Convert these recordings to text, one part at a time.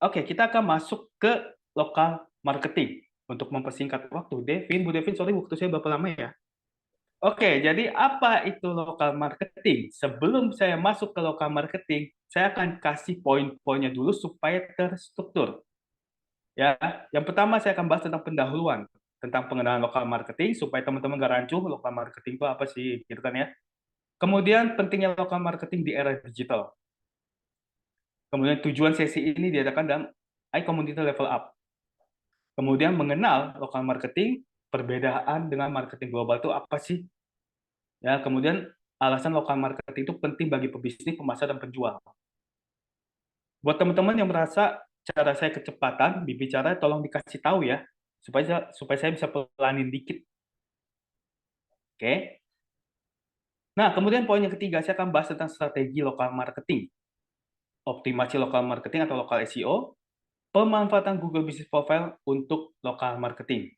Oke, kita akan masuk ke lokal marketing. Untuk mempersingkat waktu, Bu Devin, sorry waktu saya berapa lama ya? Oke, jadi apa itu lokal marketing? Sebelum saya masuk ke lokal marketing, saya akan kasih poin-poinnya dulu supaya terstruktur. Ya, yang pertama saya akan bahas tentang pendahuluan, tentang pengenalan lokal marketing supaya teman-teman nggak rancu lokal marketing itu apa sih, gitu kan ya. Kemudian pentingnya lokal marketing di era digital. Kemudian tujuan sesi ini diadakan dalam iCommunity Level Up. Kemudian mengenal lokal marketing, perbedaan dengan marketing global itu apa sih? Ya, kemudian alasan lokal marketing itu penting bagi pebisnis, pemasar, dan penjual. Buat teman-teman yang merasa cara saya kecepatan berbicara, tolong dikasih tahu ya, supaya saya bisa pelanin dikit. Oke. Nah, kemudian poin yang ketiga, saya akan bahas tentang strategi lokal marketing, optimasi lokal marketing atau lokal SEO, pemanfaatan Google Business Profile untuk lokal marketing.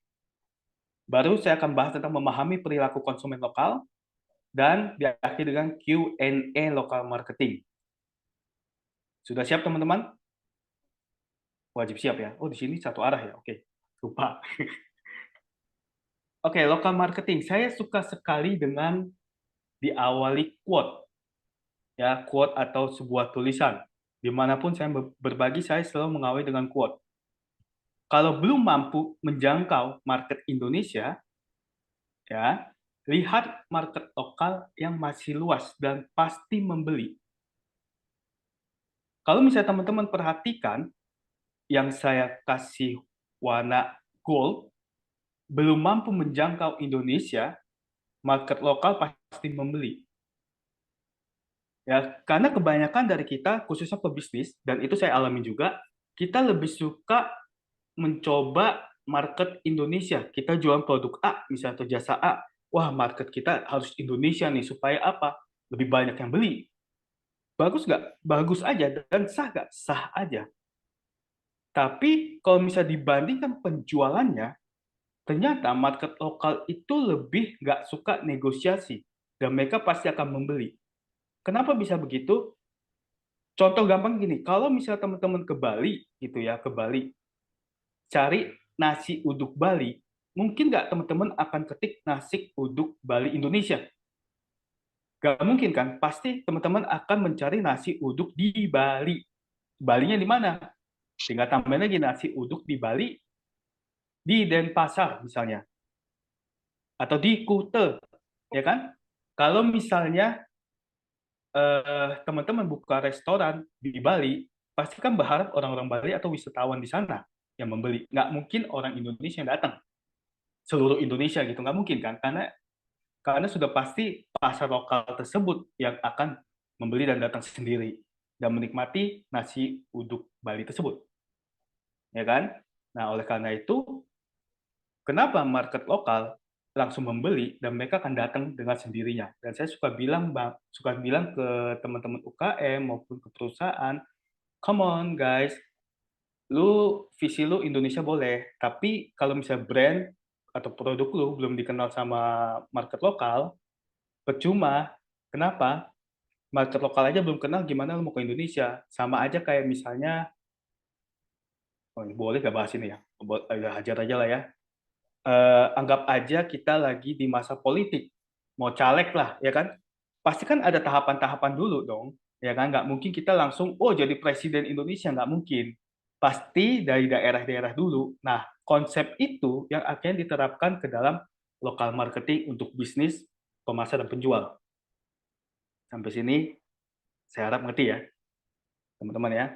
Baru saya akan bahas tentang memahami perilaku konsumen lokal, dan diakhiri dengan Q&A lokal marketing. Sudah siap teman-teman? Wajib siap ya. Oh, di sini satu arah ya. Oke, lupa. Oke, lokal marketing. Saya suka sekali dengan diawali quote. Ya, quote atau sebuah tulisan. Dimanapun saya berbagi, saya selalu mengawali dengan quote. Kalau belum mampu menjangkau market Indonesia, ya, lihat market lokal yang masih luas dan pasti membeli. Kalau misalnya teman-teman perhatikan, yang saya kasih warna gold, belum mampu menjangkau Indonesia, market lokal pasti membeli. Ya, karena kebanyakan dari kita, khususnya pebisnis, dan itu saya alami juga, kita lebih suka mencoba market Indonesia. Kita jual produk A, misalnya atau jasa A. Wah, market kita harus Indonesia nih, supaya apa? Lebih banyak yang beli. Bagus nggak? Bagus aja. Dan sah nggak? Sah aja. Tapi kalau misalnya dibandingkan penjualannya, ternyata market lokal itu lebih nggak suka negosiasi. Dan mereka pasti akan membeli. Kenapa bisa begitu? Contoh gampang gini, kalau misalnya teman-teman ke Bali, gitu ya, ke Bali, cari nasi uduk Bali, mungkin nggak teman-teman akan ketik nasi uduk Bali Indonesia? Nggak mungkin kan? Pasti teman-teman akan mencari nasi uduk di Bali. Balinya di mana? Tinggal tambahin lagi nasi uduk di Bali, di Denpasar misalnya, atau di Kuta, ya kan? Kalau misalnya teman-teman buka restoran di Bali, pasti kan berharap orang-orang Bali atau wisatawan di sana yang membeli. Nggak mungkin orang Indonesia yang datang, seluruh Indonesia gitu. Nggak mungkin kan? Karena sudah pasti pasar lokal tersebut yang akan membeli dan datang sendiri dan menikmati nasi uduk Bali tersebut. Ya kan? Nah, oleh karena itu, kenapa market lokal langsung membeli dan mereka akan datang dengan sendirinya. Dan saya suka bilang ke teman-teman UKM maupun ke perusahaan, come on guys, visi lu Indonesia boleh, tapi kalau misalnya brand atau produk lu belum dikenal sama market lokal, percuma. Kenapa? Market lokal aja belum kenal, gimana lu mau ke Indonesia? Sama aja kayak misalnya, oh, boleh gak bahas ini ya? Hajar aja lah ya. Anggap aja kita lagi di masa politik, mau caleg lah, ya kan? Pasti kan ada tahapan-tahapan dulu dong, ya kan? Nggak mungkin kita langsung, oh jadi presiden Indonesia, nggak mungkin. Pasti dari daerah-daerah dulu. Nah, konsep itu yang akhirnya diterapkan ke dalam lokal marketing untuk bisnis, pemasar, dan penjual. Sampai sini, saya harap ngerti ya, teman-teman ya.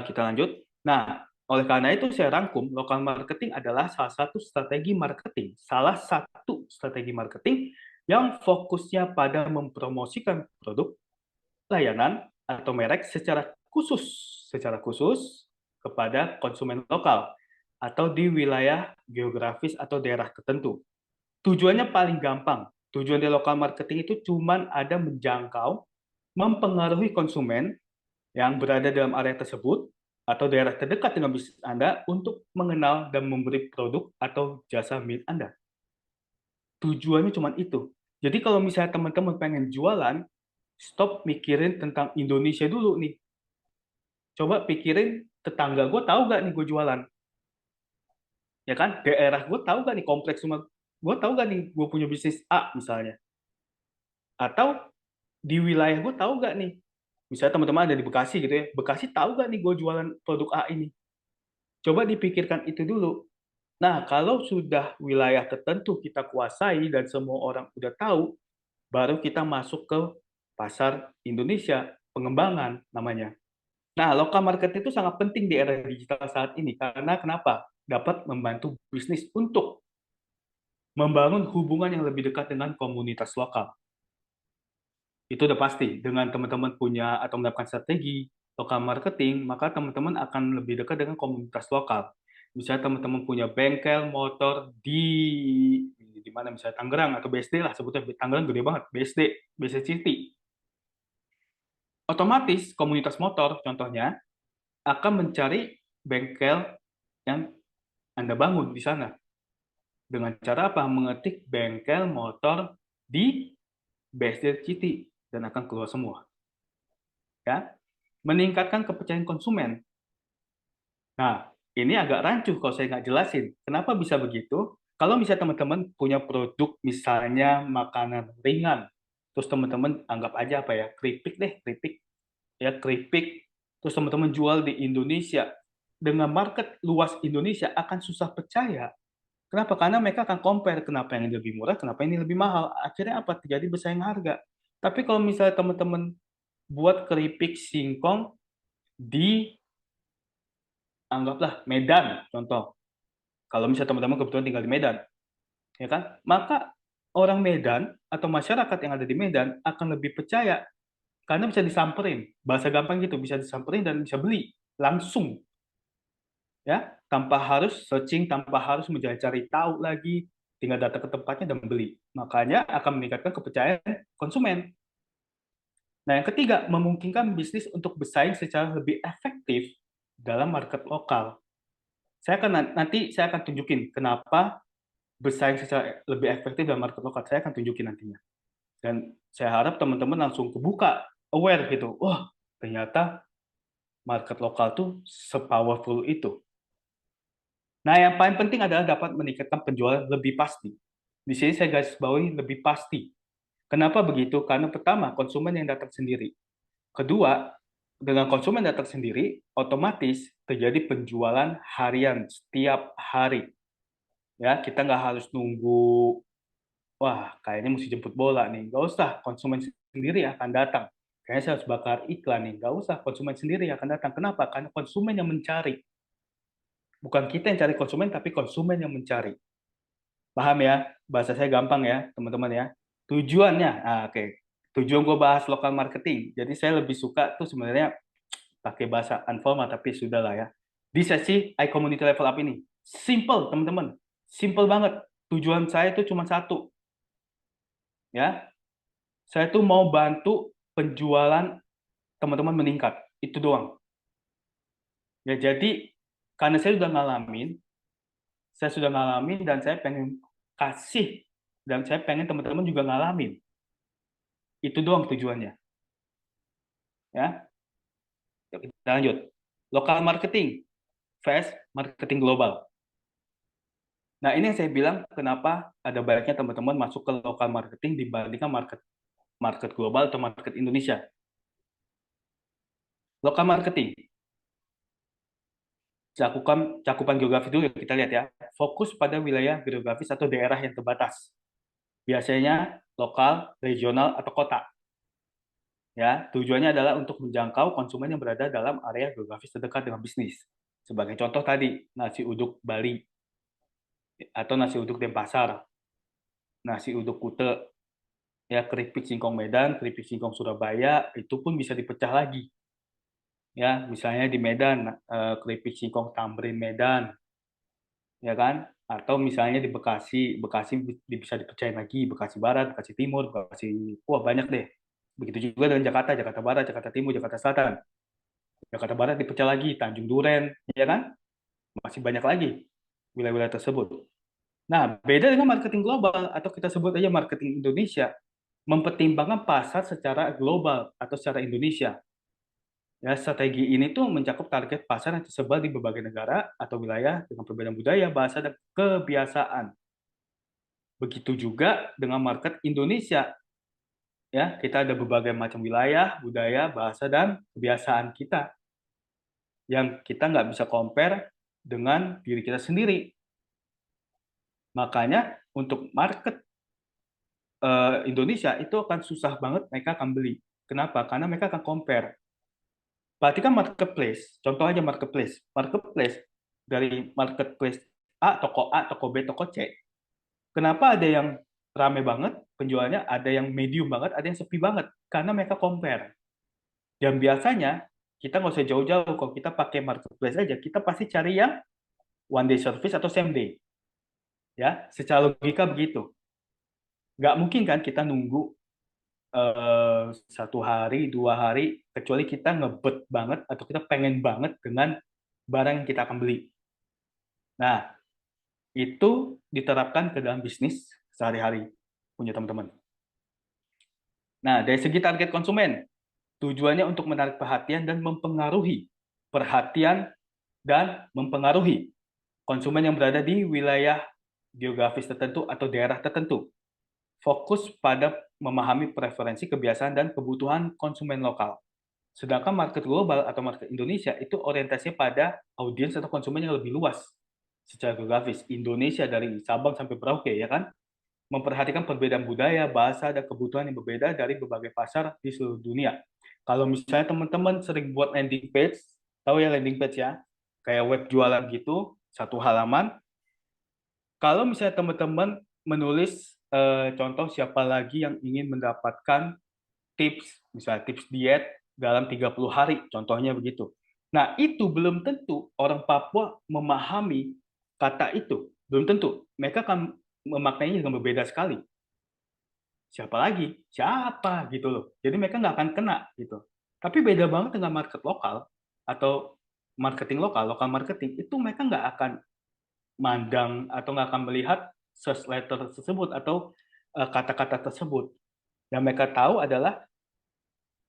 Kita lanjut. Nah, oleh karena itu saya rangkum, lokal marketing adalah salah satu strategi marketing yang fokusnya pada mempromosikan produk, layanan, atau merek secara khusus kepada konsumen lokal atau di wilayah geografis atau daerah tertentu. Tujuannya paling gampang. Tujuan di lokal marketing itu cuma ada menjangkau, mempengaruhi konsumen yang berada dalam area tersebut atau daerah terdekat dengan bisnis Anda untuk mengenal dan memberi produk atau jasa milik Anda. Tujuannya cuma itu. Jadi kalau misalnya teman-teman pengen jualan, stop mikirin tentang Indonesia dulu nih. Coba pikirin tetangga gue tahu gak nih gue jualan, ya kan? Daerah gue tahu gak nih, kompleks rumah gue tahu gak nih gue punya bisnis A misalnya, atau di wilayah gue tahu gak nih, misalnya teman-teman ada di Bekasi gitu ya, Bekasi tahu gak nih gue jualan produk A ini. Coba dipikirkan itu dulu. Nah, kalau sudah wilayah tertentu kita kuasai dan semua orang udah tahu, baru kita masuk ke pasar Indonesia, pengembangan namanya. Nah, local market itu sangat penting di era digital saat ini. Karena kenapa? Dapat membantu bisnis untuk membangun hubungan yang lebih dekat dengan komunitas lokal. Itu udah pasti. Dengan teman-teman punya atau mendapatkan strategi lokal marketing, maka teman-teman akan lebih dekat dengan komunitas lokal. Misalnya teman-teman punya bengkel motor di mana, misalnya Tangerang atau BSD lah, sebutnya Tangerang gede banget, BSD City. Otomatis komunitas motor contohnya akan mencari bengkel yang Anda bangun di sana. Dengan cara apa? Mengetik bengkel motor di BSD City dan akan keluar semua. Ya, meningkatkan kepercayaan konsumen. Nah, ini agak rancu kalau saya nggak jelasin. Kenapa bisa begitu? Kalau misalnya teman-teman punya produk, misalnya makanan ringan, terus teman-teman anggap aja apa ya, keripik deh, keripik. Ya, keripik. Terus teman-teman jual di Indonesia. Dengan market luas Indonesia akan susah percaya. Kenapa? Karena mereka akan compare kenapa yang ini lebih murah, kenapa ini lebih mahal. Akhirnya apa? Terjadi bersaing harga. Tapi kalau misalnya teman-teman buat keripik singkong di, anggaplah Medan, contoh. Kalau misalnya teman-teman kebetulan tinggal di Medan, ya kan? Maka orang Medan atau masyarakat yang ada di Medan akan lebih percaya karena bisa disamperin. Bahasa gampang gitu, bisa disamperin dan bisa beli langsung, ya, tanpa harus searching, tanpa harus mencari tahu lagi, tinggal datang ke tempatnya dan beli. Makanya akan meningkatkan kepercayaan konsumen. Nah, yang ketiga, memungkinkan bisnis untuk bersaing secara lebih efektif dalam market lokal. Nanti saya akan tunjukin kenapa bersaing secara lebih efektif dalam market lokal. Saya akan tunjukin nantinya. Dan saya harap teman-teman langsung kebuka, aware gitu. Wah, ternyata market lokal tuh sepowerful itu. Nah, yang paling penting adalah dapat meningkatkan penjualan lebih pasti. Di sini saya garis bawahi lebih pasti. Kenapa begitu? Karena pertama, konsumen yang datang sendiri. Kedua, dengan konsumen datang sendiri, otomatis terjadi penjualan harian setiap hari. Ya, kita nggak harus nunggu, wah, kayaknya mesti jemput bola nih. Nggak usah, konsumen sendiri akan datang. Kayaknya saya harus bakar iklan nih. Nggak usah, konsumen sendiri akan datang. Kenapa? Karena konsumen yang mencari. Bukan kita yang cari konsumen, tapi konsumen yang mencari. Paham ya? Bahasa saya gampang ya, teman-teman ya. Tujuannya, oke. Tujuan gue bahas lokal marketing. Jadi saya lebih suka tuh sebenarnya pakai bahasa informal, tapi sudah lah ya. Di sesi iCommunity Level Up ini. Simple, teman-teman. Simple banget. Tujuan saya itu cuma satu. Ya, saya tuh mau bantu penjualan teman-teman meningkat. Itu doang. Ya, jadi karena saya sudah ngalamin dan saya pengen kasih, dan saya pengen teman-teman juga ngalamin. Itu doang tujuannya. Ya, yuk kita lanjut. Lokal marketing, vs marketing global. Nah, ini yang saya bilang kenapa ada baiknya teman-teman masuk ke lokal marketing dibandingkan market market global atau market Indonesia. Lokal marketing, cakupan geografi dulu kita lihat ya. Fokus pada wilayah geografis atau daerah yang terbatas. Biasanya lokal, regional, atau kota. Ya, tujuannya adalah untuk menjangkau konsumen yang berada dalam area geografis terdekat dengan bisnis. Sebagai contoh tadi, nasi uduk Bali atau nasi uduk Denpasar, nasi uduk Kute, ya, keripik singkong Medan, keripik singkong Surabaya, itu pun bisa dipecah lagi. Ya, misalnya di Medan, keripik singkong Tamrin Medan, ya kan? Atau misalnya di Bekasi, Bekasi bisa dipecahin lagi, Bekasi Barat, Bekasi Timur, Bekasi, wah banyak deh. Begitu juga dengan Jakarta, Jakarta Barat, Jakarta Timur, Jakarta Selatan. Jakarta Barat dipecah lagi, Tanjung Duren, ya kan? Masih banyak lagi wilayah-wilayah tersebut. Nah, beda dengan marketing global atau kita sebut aja marketing Indonesia, mempertimbangkan pasar secara global atau secara Indonesia. Ya, strategi ini tuh mencakup target pasar yang tersebar di berbagai negara atau wilayah dengan perbedaan budaya, bahasa, dan kebiasaan. Begitu juga dengan market Indonesia. Ya, kita ada berbagai macam wilayah, budaya, bahasa, dan kebiasaan kita yang kita nggak bisa compare dengan diri kita sendiri. Makanya untuk market Indonesia itu akan susah banget mereka akan beli. Kenapa? Karena mereka akan compare. Perhatikan marketplace. Contoh aja marketplace. Marketplace dari marketplace A, toko B, toko C. Kenapa ada yang rame banget penjualnya, ada yang medium banget, ada yang sepi banget? Karena mereka compare. Dan biasanya kita nggak usah jauh-jauh, kalau kita pakai marketplace aja, kita pasti cari yang one day service atau same day. Ya, secara logika begitu. Nggak mungkin kan kita nunggu 1 hari, 2 hari, kecuali kita ngebet banget atau kita pengen banget dengan barang yang kita akan beli. Nah, itu diterapkan ke dalam bisnis sehari-hari punya teman-teman. Nah, dari segi target konsumen, tujuannya untuk menarik perhatian dan mempengaruhi konsumen yang berada di wilayah geografis tertentu atau daerah tertentu. Fokus pada memahami preferensi, kebiasaan, dan kebutuhan konsumen lokal. Sedangkan market global atau market Indonesia itu orientasinya pada audiens atau konsumen yang lebih luas secara geografis. Indonesia dari Sabang sampai Merauke, ya kan? Memperhatikan perbedaan budaya, bahasa, dan kebutuhan yang berbeda dari berbagai pasar di seluruh dunia. Kalau misalnya teman-teman sering buat landing page, tahu ya landing page ya? Kayak web jualan gitu, satu halaman. Kalau misalnya teman-teman menulis contoh siapa lagi yang ingin mendapatkan tips, misalnya tips diet dalam 30 hari, contohnya begitu. Nah, itu belum tentu orang Papua memahami kata itu. Belum tentu. Mereka akan memaknainya dengan berbeda sekali. Siapa lagi? Siapa gitu loh. Jadi mereka nggak akan kena gitu. Tapi beda banget dengan market lokal atau marketing lokal, lokal marketing, itu mereka nggak akan mandang atau nggak akan melihat search letter tersebut atau kata-kata tersebut. Yang mereka tahu adalah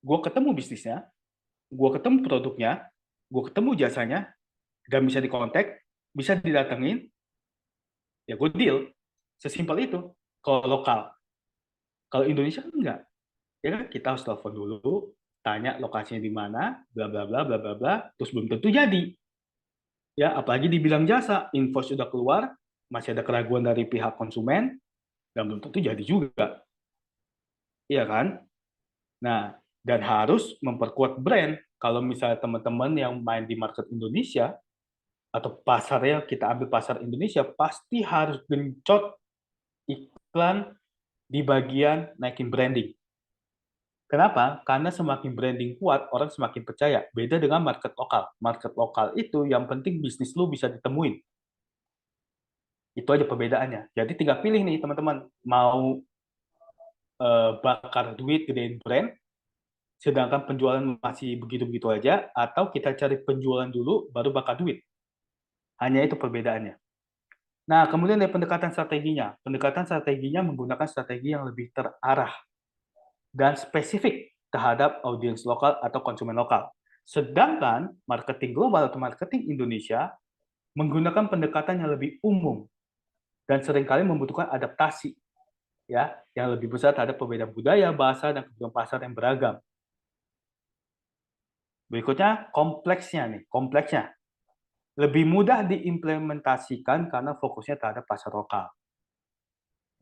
gue ketemu bisnisnya, gue ketemu produknya, gue ketemu jasanya, dan bisa dikontak, bisa didatengin, ya gue deal. Sesimpel itu. Kalau lokal. Kalau Indonesia kan enggak. Ya kan kita harus telepon dulu, tanya lokasinya di mana, bla bla bla bla bla bla, terus belum tentu jadi. Ya, apalagi dibilang jasa, invoice sudah keluar, masih ada keraguan dari pihak konsumen, dan belum tentu jadi juga. Iya kan? Nah, dan harus memperkuat brand. Kalau misalnya teman-teman yang main di market Indonesia, atau pasarnya kita ambil pasar Indonesia, pasti harus gencot iklan di bagian naikin branding. Kenapa? Karena semakin branding kuat, orang semakin percaya. Beda dengan market lokal. Market lokal itu yang penting bisnis lu bisa ditemuin. Itu aja perbedaannya. Jadi tinggal pilih nih teman-teman, mau bakar duit gedein brand, sedangkan penjualan masih begitu-begitu aja, atau kita cari penjualan dulu baru bakar duit. Hanya itu perbedaannya. Nah, kemudian dari pendekatan strateginya. Pendekatan strateginya menggunakan strategi yang lebih terarah dan spesifik terhadap audiens lokal atau konsumen lokal. Sedangkan marketing global atau marketing Indonesia menggunakan pendekatan yang lebih umum dan seringkali membutuhkan adaptasi ya yang lebih besar terhadap perbedaan budaya, bahasa, dan kebutuhan pasar yang beragam. Berikutnya kompleksnya nih, kompleksnya lebih mudah diimplementasikan karena fokusnya terhadap pasar lokal.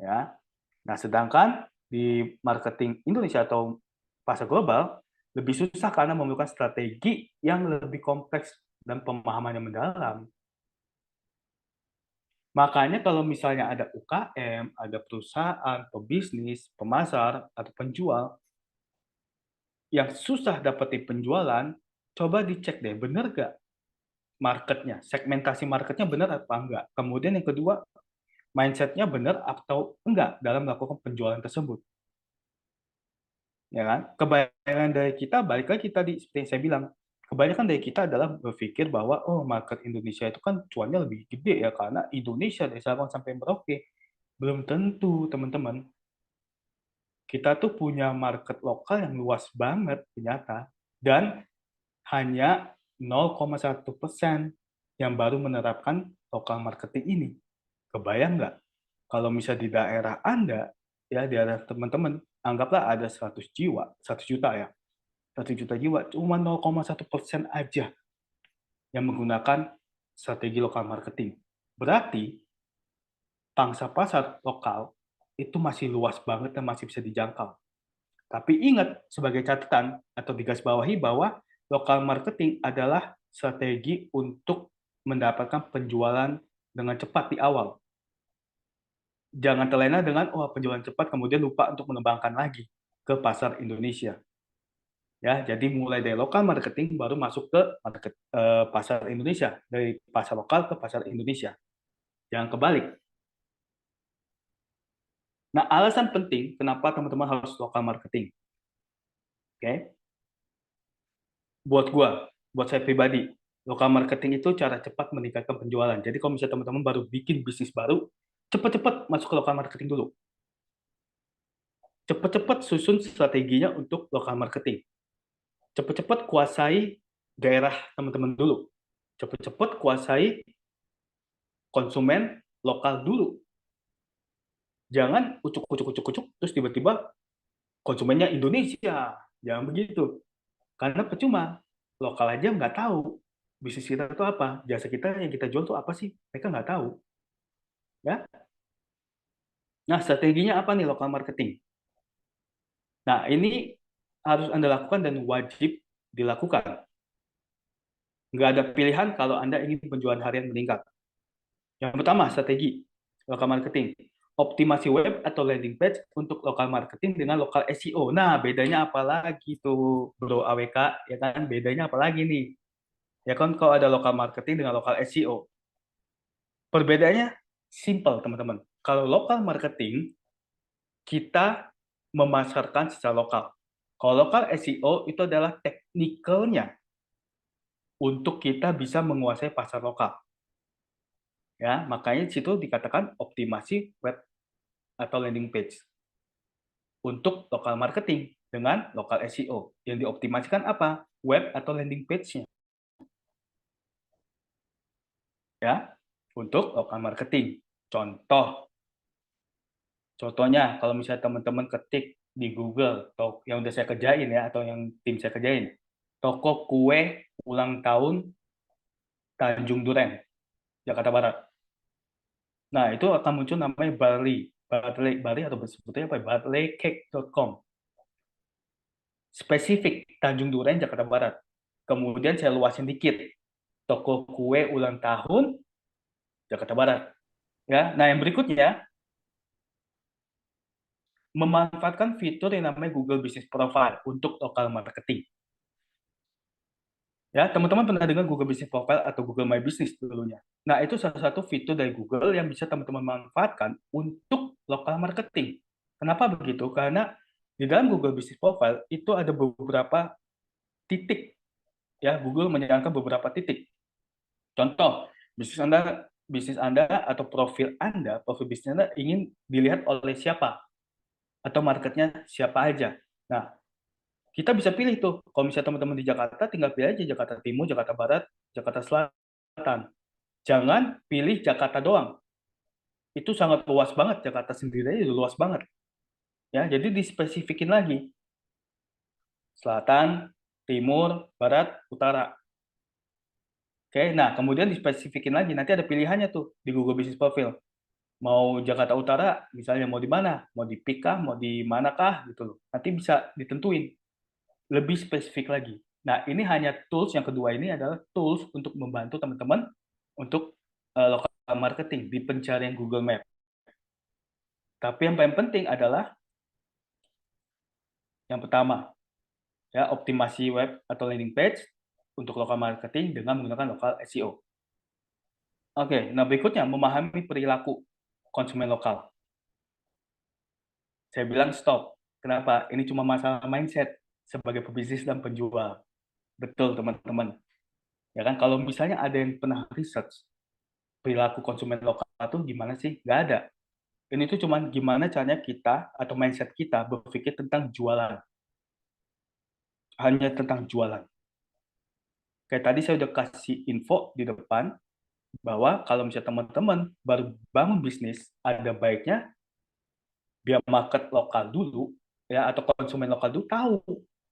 Ya. Nah, sedangkan di marketing Indonesia atau pasar global lebih susah karena memerlukan strategi yang lebih kompleks dan pemahaman yang mendalam. Makanya kalau misalnya ada UKM, ada perusahaan, pebisnis, pemasar, atau penjual yang susah dapetin penjualan, coba dicek deh, bener gak marketnya, segmentasi marketnya benar atau enggak. Kemudian yang kedua, mindsetnya benar atau enggak dalam melakukan penjualan tersebut. Ya kan? Kebanyakan dari kita, balik lagi tadi, seperti yang saya bilang, kebanyakan dari kita adalah berpikir bahwa, oh market Indonesia itu kan cuannya lebih gede ya, karena Indonesia dari Sabang sampai Merauke. Belum tentu, teman-teman. Kita tuh punya market lokal yang luas banget, ternyata. Dan hanya 0,1% yang baru menerapkan lokal marketing ini. Kebayang nggak? Kalau misal di daerah Anda, ya di daerah teman-teman, anggaplah ada 100 jiwa, 100 juta ya, 1 juta jiwa, cuma 0,1% aja yang menggunakan strategi lokal marketing. Berarti pangsa pasar lokal itu masih luas banget dan masih bisa dijangkau. Tapi ingat sebagai catatan atau digarisbawahi bahwa lokal marketing adalah strategi untuk mendapatkan penjualan dengan cepat di awal. Jangan terlena dengan penjualan cepat kemudian lupa untuk mengembangkan lagi ke pasar Indonesia. Ya, jadi mulai dari lokal marketing baru masuk ke pasar Indonesia, dari pasar lokal ke pasar Indonesia. Jangan kebalik. Nah, alasan penting kenapa teman-teman harus lokal marketing. Oke. Buat saya pribadi, lokal marketing itu cara cepat meningkatkan penjualan. Jadi kalau misalnya teman-teman baru bikin bisnis baru, cepat-cepat masuk ke lokal marketing dulu. Cepat-cepat susun strateginya untuk lokal marketing. Cepat-cepat kuasai daerah teman-teman dulu. Cepat-cepat kuasai konsumen lokal dulu. Jangan ucuk-ucuk-ucuk-ucuk, terus tiba-tiba konsumennya Indonesia. Jangan begitu. Karena percuma, lokal aja nggak tahu bisnis kita itu apa, jasa kita yang kita jual itu apa sih, mereka nggak tahu. Ya, nah strateginya apa nih lokal marketing? Nah ini harus Anda lakukan dan wajib dilakukan. Nggak ada pilihan kalau Anda ingin penjualan harian meningkat. Yang pertama, strategi lokal marketing. Optimasi web atau landing page untuk lokal marketing dengan lokal SEO. Nah, bedanya apa lagi tuh, Bro AWK? Ya kan, bedanya apa lagi nih? Ya kan, kalau ada lokal marketing dengan lokal SEO. Perbedaannya simple, teman-teman. Kalau lokal marketing, kita memasarkan secara lokal. Kalau lokal SEO itu adalah teknikalnya untuk kita bisa menguasai pasar lokal. Ya, makanya di situ dikatakan optimasi web atau landing page untuk lokal marketing dengan lokal SEO. Yang dioptimasikan apa? Web atau landing page-nya. Ya, untuk lokal marketing. Contohnya, kalau misalnya teman-teman ketik di Google, yang udah saya kerjain ya, atau yang tim saya kerjain, toko kue ulang tahun Tanjung Duren, Jakarta Barat. Nah, itu akan muncul namanya Barley atau sebetulnya apa? barleycake.com. Spesifik Tanjung Duren, Jakarta Barat. Kemudian saya luasin dikit, toko kue ulang tahun Jakarta Barat. Ya, nah yang berikutnya memanfaatkan fitur yang namanya Google Business Profile untuk lokal marketing. Ya, teman-teman pernah dengar Google Business Profile atau Google My Business dulunya. Nah, itu salah satu fitur dari Google yang bisa teman-teman manfaatkan untuk lokal marketing. Kenapa begitu? Karena di dalam Google Business Profile itu ada beberapa titik. Ya, Google menyarankan beberapa titik. Contoh, bisnis Anda atau profil bisnis Anda ingin dilihat oleh siapa atau marketnya siapa aja. Nah, kita bisa pilih tuh. Kalau misalnya teman-teman di Jakarta, tinggal pilih aja Jakarta Timur, Jakarta Barat, Jakarta Selatan. Jangan pilih Jakarta doang. Itu sangat luas banget. Jakarta sendiri itu luas banget. Ya, jadi dispesifikin lagi. Selatan, Timur, Barat, Utara. Oke, nah kemudian dispesifikin lagi. Nanti ada pilihannya tuh di Google Business Profile. Mau Jakarta Utara, misalnya mau di mana? Mau di PIK kah? Mau di manakah? Gitu loh. Nanti bisa ditentuin. Lebih spesifik lagi. Nah, ini hanya tools, yang kedua ini adalah tools untuk membantu teman-teman untuk lokal marketing di pencarian Google Map. Tapi yang paling penting adalah yang pertama, ya optimasi web atau landing page untuk lokal marketing dengan menggunakan lokal SEO. Oke, nah berikutnya memahami perilaku konsumen lokal. Saya bilang stop. Kenapa? Ini cuma masalah mindset sebagai pebisnis dan penjual. Betul, teman-teman. Ya kan, kalau misalnya ada yang pernah research perilaku konsumen lokal itu gimana sih? Nggak ada. Ini tuh cuma gimana caranya kita atau mindset kita berpikir tentang jualan. Hanya tentang jualan. Kayak tadi saya udah kasih info di depan bahwa kalau misalnya teman-teman baru bangun bisnis, ada baiknya biar market lokal dulu ya atau konsumen lokal dulu tahu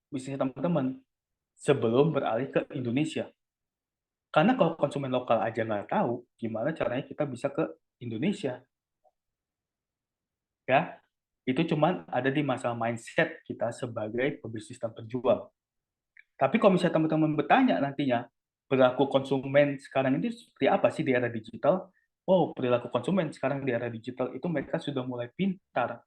bisnis teman-teman sebelum beralih ke Indonesia. Karena kalau konsumen lokal aja nggak tahu, gimana caranya kita bisa ke Indonesia? Ya, itu cuman ada di masalah mindset kita sebagai pebisnis dan penjual. Tapi kalau misalnya teman-teman bertanya nantinya, perilaku konsumen sekarang ini seperti apa sih di era digital? Oh, perilaku konsumen sekarang di era digital itu mereka sudah mulai pintar.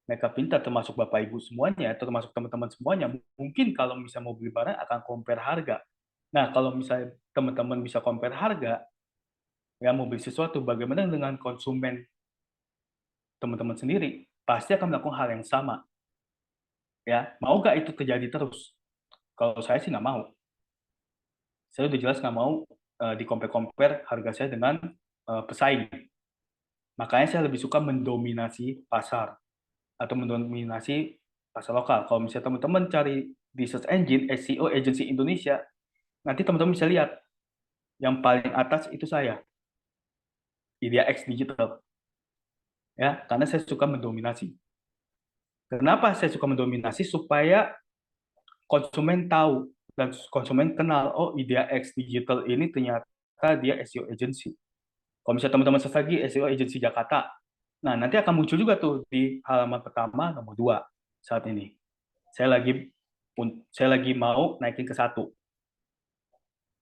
Mereka pintar termasuk Bapak Ibu semuanya, termasuk teman-teman semuanya. Mungkin kalau misalnya mau beli barang akan compare harga. Nah, kalau misalnya teman-teman bisa compare harga, ya mau beli sesuatu, bagaimana dengan konsumen teman-teman sendiri? Pasti akan melakukan hal yang sama. Ya, mau nggak itu terjadi terus? Kalau saya sih nggak mau. Saya udah jelas nggak mau di-compare-compare harga saya dengan pesaing. Makanya saya lebih suka mendominasi pasar atau mendominasi pasar lokal. Kalau misalnya teman-teman cari di search engine SEO agency Indonesia, nanti teman-teman bisa lihat yang paling atas itu saya, Idea X Digital. Ya, karena saya suka mendominasi. Kenapa saya suka mendominasi? Supaya konsumen tahu dan konsumen kenal, oh Idea X Digital ini ternyata dia SEO agency. Kalau misalnya teman-teman search lagi SEO agency Jakarta, nah nanti akan muncul juga tuh di halaman pertama nomor 2 saat ini. Saya lagi mau naikin ke 1.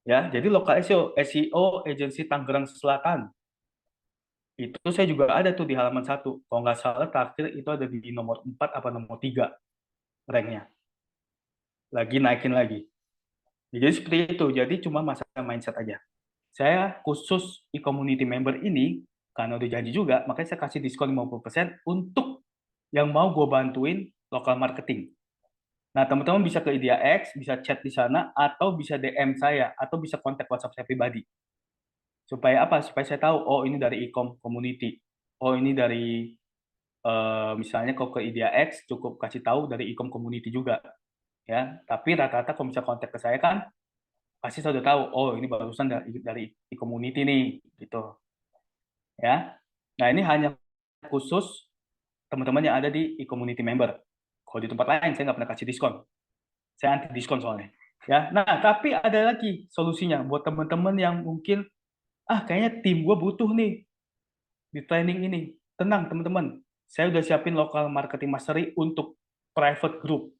Ya, jadi lokal SEO agency Tangerang Selatan. Itu saya juga ada tuh di halaman 1. Kalau nggak salah terakhir itu ada di nomor 4 apa nomor 3 ranknya. Lagi naikin lagi. Jadi seperti itu. Jadi cuma masalah mindset aja. Saya khusus e-community member ini, karena udah janji juga, makanya saya kasih diskon 50% untuk yang mau gue bantuin local marketing. Nah, teman-teman bisa ke Idea X, bisa chat di sana, atau bisa DM saya, atau bisa kontak WhatsApp saya pribadi. Supaya apa? Supaya saya tahu, oh ini dari e-com community. Oh ini dari, misalnya kalau ke Idea X, cukup kasih tahu dari e-com community juga. Ya, tapi rata-rata kalau misalnya kontak ke saya kan, pasti saya udah tahu, oh ini barusan dari e-community nih, gitu. Ya, nah ini hanya khusus teman-teman yang ada di e-community member. Kalau di tempat lain, saya nggak pernah kasih diskon. Saya anti diskon soalnya. Ya, nah tapi ada lagi solusinya buat teman-teman yang mungkin kayaknya tim gue butuh nih di training ini. Tenang teman-teman, saya udah siapin local marketing mastery untuk private group.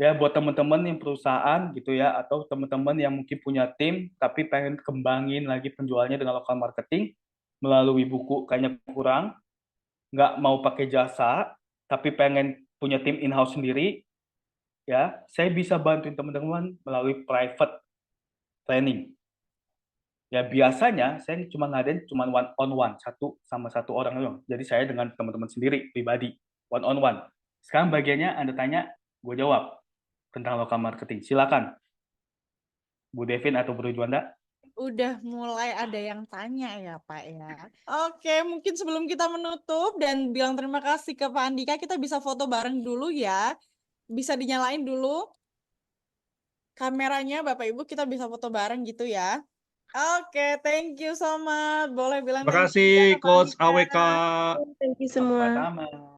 Ya buat teman-teman yang perusahaan gitu ya, atau teman-teman yang mungkin punya tim tapi pengen kembangin lagi penjualnya dengan local marketing melalui buku kayaknya kurang, nggak mau pakai jasa tapi pengen punya tim in-house sendiri, ya saya bisa bantuin teman-teman melalui private training. Ya biasanya saya cuma ngadain cuma one on one, satu sama satu orang doang. Jadi saya dengan teman-teman sendiri pribadi, one on one. Sekarang bagiannya Anda tanya, gue jawab tentang local marketing. Silakan Bu Devin atau Bu Juanda. Udah mulai ada yang tanya ya Pak ya. Oke, mungkin sebelum kita menutup dan bilang terima kasih ke Pak Andika, kita bisa foto bareng dulu ya. Bisa dinyalain dulu kameranya Bapak Ibu, kita bisa foto bareng gitu ya. Oke, thank you so much. Boleh bilang Terima thank you kasih juga ke Pak Coach Andika. AWK. Thank you semua. Sama-sama.